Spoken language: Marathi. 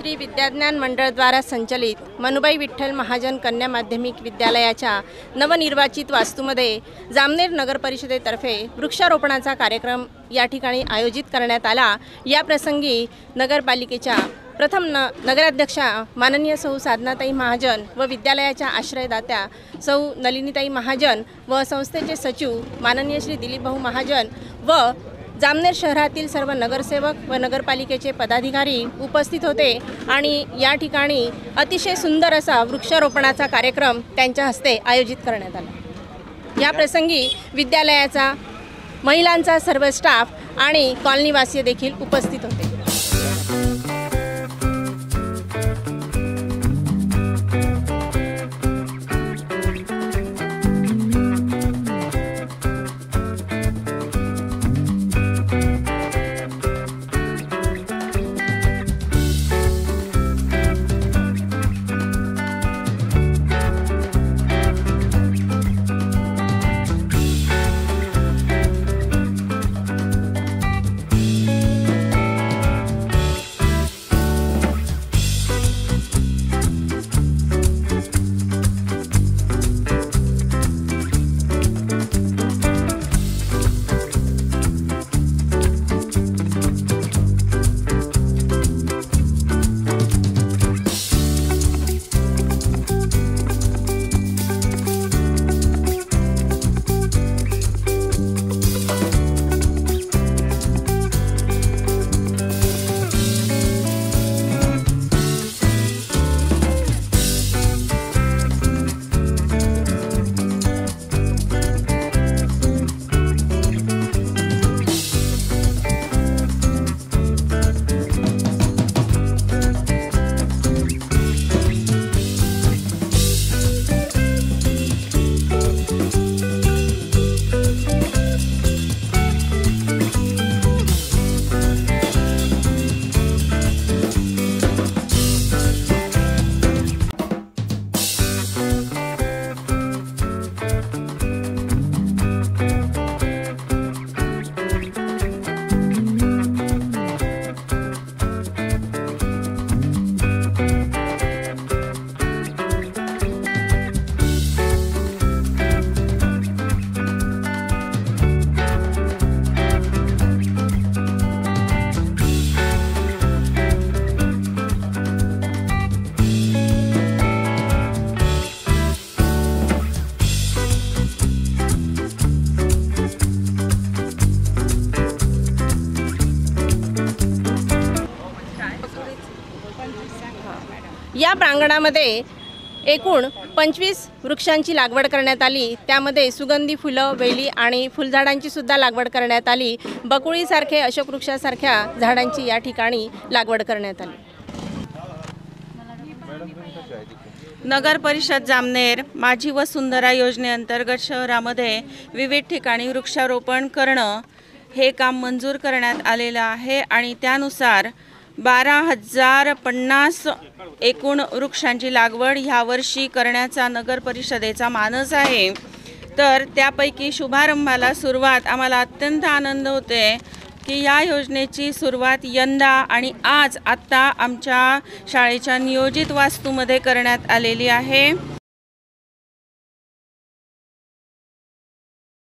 श्री विद्याज्ञान मंडळ द्वारा संचलित मनुबाई विठ्ठल महाजन कन्या माध्यमिक विद्यालयाच्या नवनिर्वाचित वास्तूमध्ये जामनेर नगर परिषदेतर्फे वृक्षारोपणाचा कार्यक्रम या ठिकाणी आयोजित करण्यात आला। या प्रसंगी नगरपालिकेच्या प्रथम नगराध्यक्षा माननीय सौ साधनाताई महाजन व विद्यालयाच्या आश्रयदात्या सौ नलिनीताई महाजन व संस्थेचे सचिव माननीय श्री दिलीप भाऊ महाजन व जामनेर शहरातील सर्व नगरसेवक व नगरपालिकेचे पदाधिकारी उपस्थित होते आणि या ठिकाणी अतिशय सुंदर असा वृक्षारोपणाचा कार्यक्रम त्यांच्या हस्ते आयोजित करण्यात आला। या प्रसंगी विद्यालयाचा महिलांचा सर्व स्टाफ आणि कॉलनीवासी देखील उपस्थित होते। या प्रांगणामध्ये एकूण 25 वृक्षांची लागवड करण्यात आली। त्यामध्ये सुगंधी फुलं, वेली आणि फुलझाडांची सुद्धा लागवड करण्यात आली। बकुळीसारखे अशोक वृक्षासारख्या झाडांची या ठिकाणी लागवड करण्यात आली। नगर परिषद जामनेर माझी वसुंधरा योजनेअंतर्गत शहरामध्ये विविध ठिकाणी वृक्षारोपण करणं हे काम मंजूर करण्यात आलेलं आहे आणि त्यानुसार 12,050 एकूण वृक्षांची लागवड ह्या वर्षी करण्याचा नगर परिषदेचा मानस आहे। तर त्यापैकी शुभारंभाला सुरुवात आम्हाला अत्यंत आनंद होते की या योजनेची सुरुवात यंदा आणि आत्ता आमच्या शाळेच्या नियोजित वास्तूमध्ये करण्यात आलेली आहे।